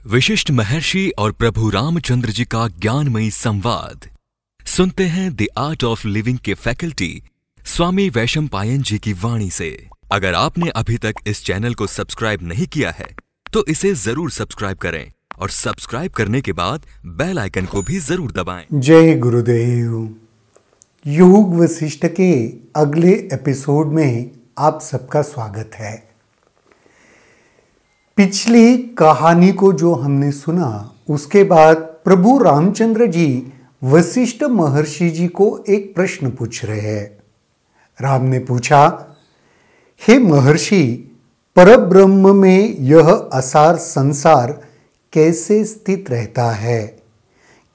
विशिष्ट महर्षि और प्रभु रामचंद्र जी का ज्ञानमयी संवाद सुनते हैं द आर्ट ऑफ लिविंग के फैकल्टी स्वामी वैशंपायन जी की वाणी से। अगर आपने अभी तक इस चैनल को सब्सक्राइब नहीं किया है तो इसे जरूर सब्सक्राइब करें और सब्सक्राइब करने के बाद बेल आइकन को भी जरूर दबाएं। जय गुरुदेव। योग वशिष्ठ के अगले एपिसोड में आप सबका स्वागत है। पिछली कहानी को जो हमने सुना उसके बाद प्रभु रामचंद्र जी वशिष्ठ महर्षि जी को एक प्रश्न पूछ रहे हैं। राम ने पूछा, हे महर्षि, परब्रह्म में यह असार संसार कैसे स्थित रहता है?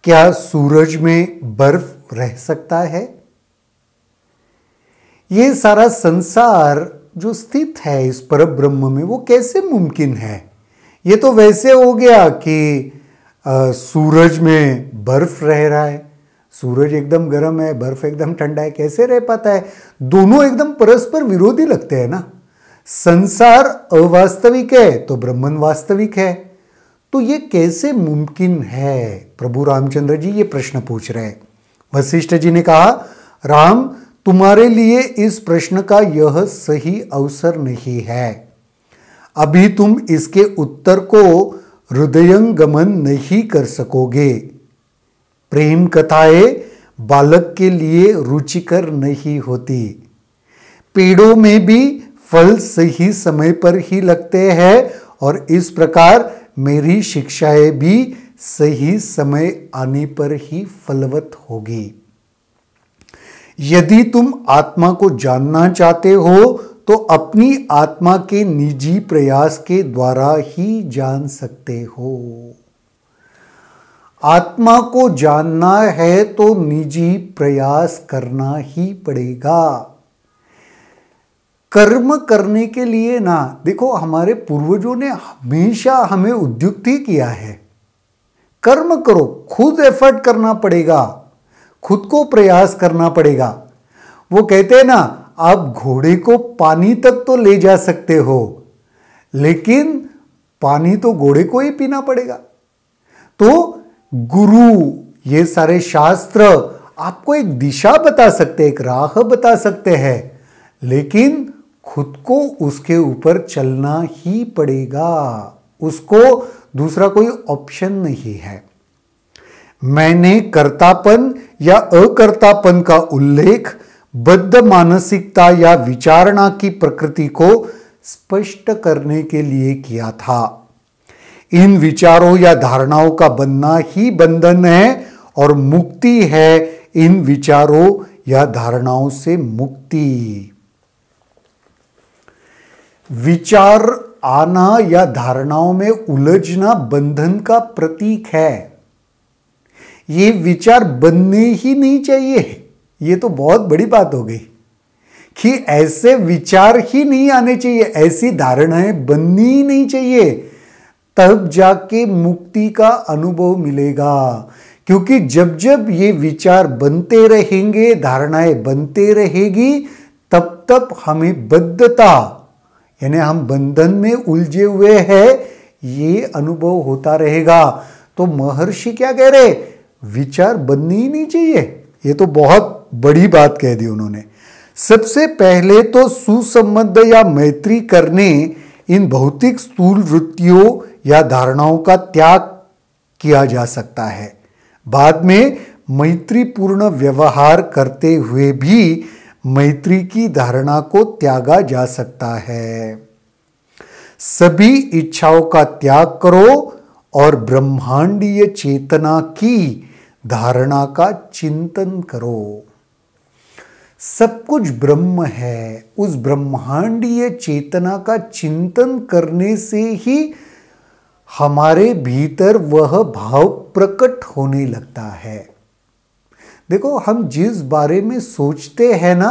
क्या सूरज में बर्फ रह सकता है? ये सारा संसार जो स्थित है इस परब्रह्म में वो कैसे मुमकिन है? ये तो वैसे हो गया कि सूरज में बर्फ रह रहा है, सूरज एकदम गर्म है, बर्फ एकदम ठंडा है, कैसे रह पाता है? दोनों एकदम परस्पर विरोधी लगते हैं ना। संसार अवास्तविक है तो ब्रह्मन वास्तविक है, तो ये कैसे मुमकिन है? प्रभु रामचंद्र जी ये प्रश्न पूछ रहे हैं। वशिष्ठ जी ने कहा, राम, तुम्हारे लिए इस प्रश्न का यह सही अवसर नहीं है। अभी तुम इसके उत्तर को हृदयंगमन नहीं कर सकोगे। प्रेम कथाएं बालक के लिए रुचिकर नहीं होती। पेड़ों में भी फल सही समय पर ही लगते हैं और इस प्रकार मेरी शिक्षाएं भी सही समय आने पर ही फलवत होगी। यदि तुम आत्मा को जानना चाहते हो तो अपनी आत्मा के निजी प्रयास के द्वारा ही जान सकते हो। आत्मा को जानना है तो निजी प्रयास करना ही पड़ेगा। कर्म करने के लिए ना, देखो हमारे पूर्वजों ने हमेशा हमें उद्युक्त ही किया है, कर्म करो, खुद एफर्ट करना पड़ेगा, खुद को प्रयास करना पड़ेगा। वो कहते हैं ना, आप घोड़े को पानी तक तो ले जा सकते हो लेकिन पानी तो घोड़े को ही पीना पड़ेगा। तो गुरु, ये सारे शास्त्र आपको एक दिशा बता सकते हैं, एक राह बता सकते हैं, लेकिन खुद को उसके ऊपर चलना ही पड़ेगा। उसको दूसरा कोई ऑप्शन नहीं है। मैंने कर्तापन या अकर्तापन का उल्लेख बद्ध मानसिकता या विचारणा की प्रकृति को स्पष्ट करने के लिए किया था। इन विचारों या धारणाओं का बनना ही बंधन है और मुक्ति है इन विचारों या धारणाओं से मुक्ति। विचार आना या धारणाओं में उलझना बंधन का प्रतीक है। ये विचार बनने ही नहीं चाहिए। ये तो बहुत बड़ी बात हो गई कि ऐसे विचार ही नहीं आने चाहिए, ऐसी धारणाएं बननी ही नहीं चाहिए। तब जाके मुक्ति का अनुभव मिलेगा, क्योंकि जब जब ये विचार बनते रहेंगे, धारणाएं बनते रहेगी, तब तब हमें बद्धता यानी हम बंधन में उलझे हुए हैं ये अनुभव होता रहेगा। तो महर्षि क्या कह रहे? विचार बननी ही नहीं चाहिए। ये तो बहुत बड़ी बात कह दी उन्होंने। सबसे पहले तो सुसंबंध या मैत्री करने इन भौतिक स्थूल वृत्तियों या धारणाओं का त्याग किया जा सकता है। बाद में मैत्रीपूर्ण व्यवहार करते हुए भी मैत्री की धारणा को त्यागा जा सकता है। सभी इच्छाओं का त्याग करो और ब्रह्मांडीय चेतना की धारणा का चिंतन करो। सब कुछ ब्रह्म है, उस ब्रह्मांडीय चेतना का चिंतन करने से ही हमारे भीतर वह भाव प्रकट होने लगता है। देखो, हम जिस बारे में सोचते हैं ना,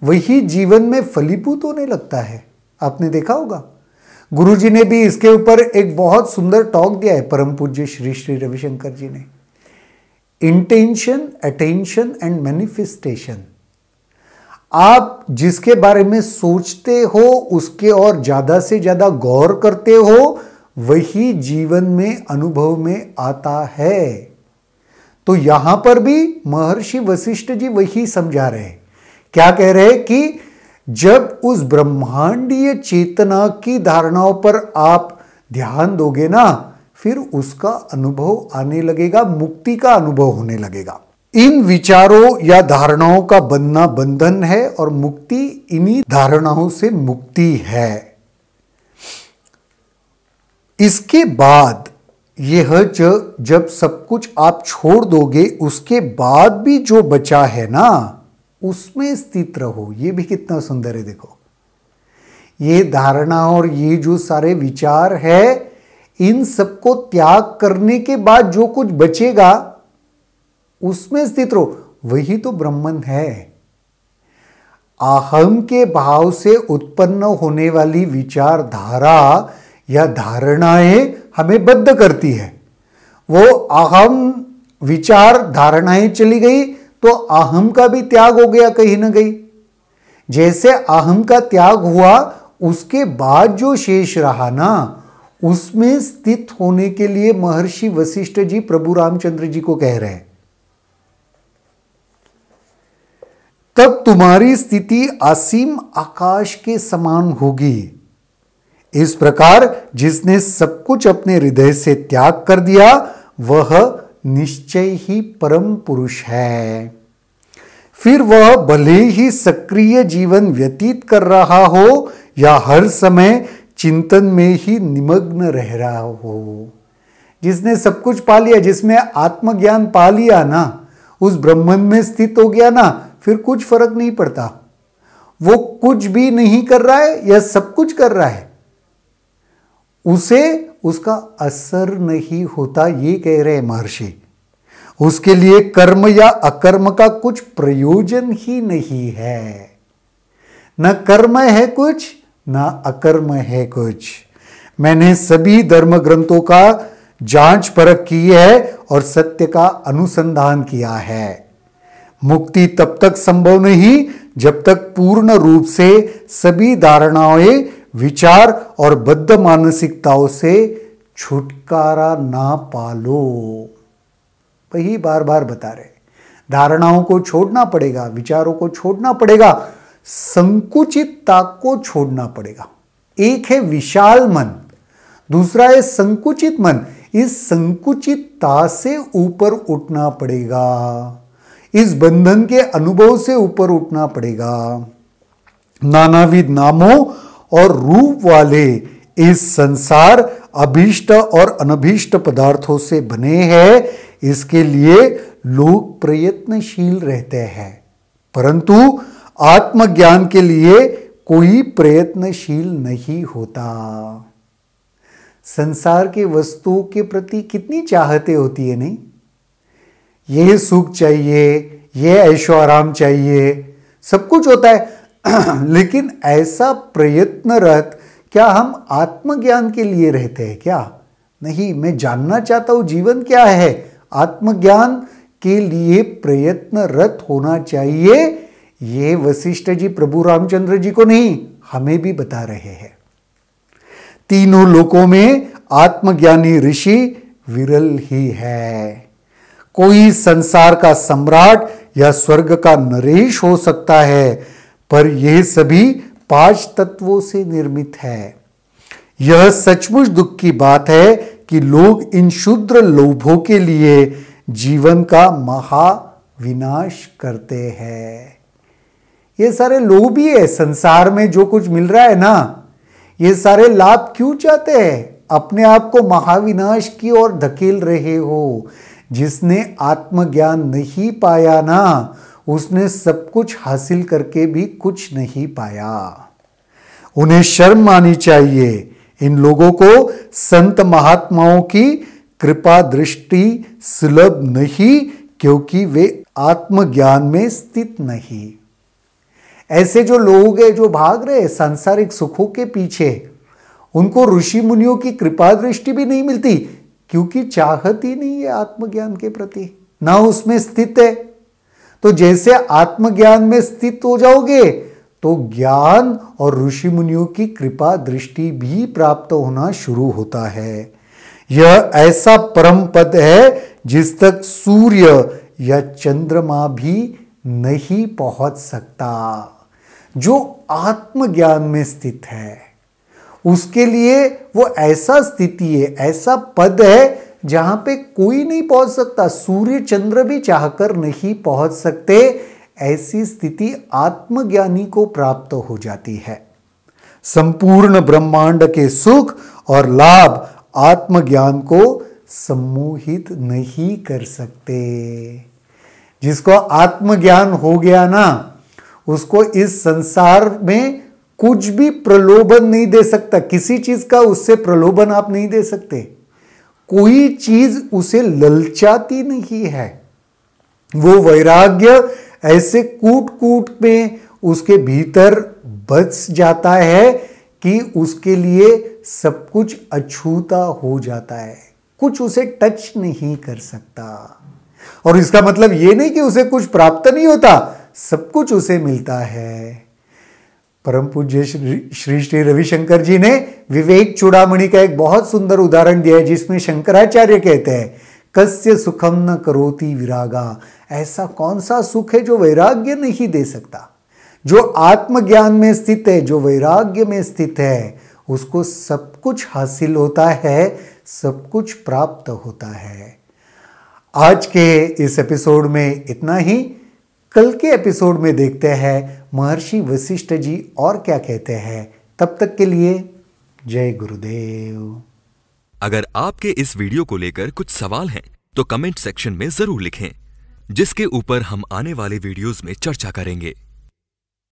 वही जीवन में फलीभूत होने लगता है। आपने देखा होगा, गुरुजी ने भी इसके ऊपर एक बहुत सुंदर टॉक दिया है, परम पूज्य श्री श्री रविशंकर जी ने। Intention, attention and manifestation. आप जिसके बारे में सोचते हो, उसके और ज्यादा से ज्यादा गौर करते हो, वही जीवन में अनुभव में आता है। तो यहां पर भी महर्षि वशिष्ठ जी वही समझा रहे हैं। क्या कह रहे हैं कि जब उस ब्रह्मांडीय चेतना की धारणाओं पर आप ध्यान दोगे ना, फिर उसका अनुभव आने लगेगा, मुक्ति का अनुभव होने लगेगा। इन विचारों या धारणाओं का बनना बंधन है और मुक्ति इन्हीं धारणाओं से मुक्ति है। इसके बाद यह जब सब कुछ आप छोड़ दोगे, उसके बाद भी जो बचा है ना, उसमें स्थित रहो। ये भी कितना सुंदर है। देखो, ये धारणा और ये जो सारे विचार है, इन सबको त्याग करने के बाद जो कुछ बचेगा उसमें स्थित रहो। वही तो ब्रह्मन है। अहम के भाव से उत्पन्न होने वाली विचारधारा या धारणाएं हमें बद्ध करती है। वो अहम विचार धारणाएं चली गई तो अहम का भी त्याग हो गया कहीं ना कहीं। जैसे अहम का त्याग हुआ, उसके बाद जो शेष रहा ना, उसमें स्थित होने के लिए महर्षि वशिष्ठ जी प्रभु रामचंद्र जी को कह रहे हैं, तब तुम्हारी स्थिति असीम आकाश के समान होगी। इस प्रकार जिसने सब कुछ अपने हृदय से त्याग कर दिया, वह निश्चय ही परम पुरुष है। फिर वह भले ही सक्रिय जीवन व्यतीत कर रहा हो या हर समय चिंतन में ही निमग्न रह रहा हो। जिसने सब कुछ पा लिया, जिसमें आत्मज्ञान पा लिया ना, उस ब्रह्मन में स्थित हो गया ना, फिर कुछ फर्क नहीं पड़ता। वो कुछ भी नहीं कर रहा है या सब कुछ कर रहा है, उसे उसका असर नहीं होता। ये कह रहे महर्षि। उसके लिए कर्म या अकर्म का कुछ प्रयोजन ही नहीं है। न कर्म है कुछ, न अकर्म है कुछ। मैंने सभी धर्म ग्रंथों का जांच परख की है और सत्य का अनुसंधान किया है। मुक्ति तब तक संभव नहीं जब तक पूर्ण रूप से सभी धारणाएं, विचार और बद्ध मानसिकताओं से छुटकारा ना पालो। वही बार बार बता रहे, धारणाओं को छोड़ना पड़ेगा, विचारों को छोड़ना पड़ेगा, संकुचितता को छोड़ना पड़ेगा। एक है विशाल मन, दूसरा है संकुचित मन। इस संकुचितता से ऊपर उठना पड़ेगा, इस बंधन के अनुभव से ऊपर उठना पड़ेगा। नानाविध नामों और रूप वाले इस संसार अभीष्ट और अनभीष्ट पदार्थों से बने हैं। इसके लिए लोग प्रयत्नशील रहते हैं, परंतु आत्मज्ञान के लिए कोई प्रयत्नशील नहीं होता। संसार के वस्तुओं के प्रति कितनी चाहते होती है, नहीं? ये सुख चाहिए, ये ऐशो आराम चाहिए, सब कुछ होता है। लेकिन ऐसा प्रयत्नरत क्या हम आत्मज्ञान के लिए रहते हैं क्या? नहीं। मैं जानना चाहता हूं जीवन क्या है। आत्मज्ञान के लिए प्रयत्नरत होना चाहिए। ये वशिष्ठ जी प्रभु रामचंद्र जी को नहीं, हमें भी बता रहे हैं। तीनों लोकों में आत्मज्ञानी ऋषि विरल ही है। कोई संसार का सम्राट या स्वर्ग का नरेश हो सकता है, पर यह सभी 5 तत्वों से निर्मित है। यह सचमुच दुख की बात है कि लोग इन क्षुद्र लोभों के लिए जीवन का महाविनाश करते हैं। ये सारे लोभ ही है। संसार में जो कुछ मिल रहा है ना, ये सारे लाभ क्यों चाहते हैं? अपने आप को महाविनाश की ओर धकेल रहे हो। जिसने आत्मज्ञान नहीं पाया ना, उसने सब कुछ हासिल करके भी कुछ नहीं पाया। उन्हें शर्म आनी चाहिए। इन लोगों को संत महात्माओं की कृपा दृष्टि सुलभ नहीं, क्योंकि वे आत्मज्ञान में स्थित नहीं। ऐसे जो लोग हैं जो भाग रहे सांसारिक सुखों के पीछे, उनको ऋषि मुनियों की कृपा दृष्टि भी नहीं मिलती, क्योंकि चाहत ही नहीं है आत्मज्ञान के प्रति, ना उसमें स्थित है। तो जैसे आत्मज्ञान में स्थित हो जाओगे तो ज्ञान और ऋषि मुनियों की कृपा दृष्टि भी प्राप्त होना शुरू होता है। यह ऐसा परम पद है जिस तक सूर्य या चंद्रमा भी नहीं पहुंच सकता। जो आत्मज्ञान में स्थित है उसके लिए वो ऐसा स्थिति है, ऐसा पद है जहां पे कोई नहीं पहुंच सकता, सूर्य चंद्र भी चाहकर नहीं पहुंच सकते। ऐसी स्थिति आत्मज्ञानी को प्राप्त हो जाती है। संपूर्ण ब्रह्मांड के सुख और लाभ आत्मज्ञान को सम्मोहित नहीं कर सकते। जिसको आत्मज्ञान हो गया ना, उसको इस संसार में कुछ भी प्रलोभन नहीं दे सकता। किसी चीज का उससे प्रलोभन आप नहीं दे सकते। कोई चीज उसे ललचाती नहीं है। वो वैराग्य ऐसे कूट कूट में उसके भीतर बस जाता है कि उसके लिए सब कुछ अछूता हो जाता है। कुछ उसे टच नहीं कर सकता। और इसका मतलब ये नहीं कि उसे कुछ प्राप्त नहीं होता, सब कुछ उसे मिलता है। परम पूज्य श्री श्री रविशंकर जी ने विवेक चूड़ामणि का एक बहुत सुंदर उदाहरण दिया है, जिसमें शंकराचार्य कहते हैं, कस्य सुखम न करोति विरागा। ऐसा कौन सा सुख है जो वैराग्य नहीं दे सकता। जो आत्मज्ञान में स्थित है, जो वैराग्य में स्थित है, उसको सब कुछ हासिल होता है, सब कुछ प्राप्त होता है। आज के इस एपिसोड में इतना ही। कल के एपिसोड में देखते हैं महर्षि वशिष्ठ जी और क्या कहते हैं। तब तक के लिए जय गुरुदेव। अगर आपके इस वीडियो को लेकर कुछ सवाल हैं तो कमेंट सेक्शन में जरूर लिखें, जिसके ऊपर हम आने वाले वीडियोस में चर्चा करेंगे।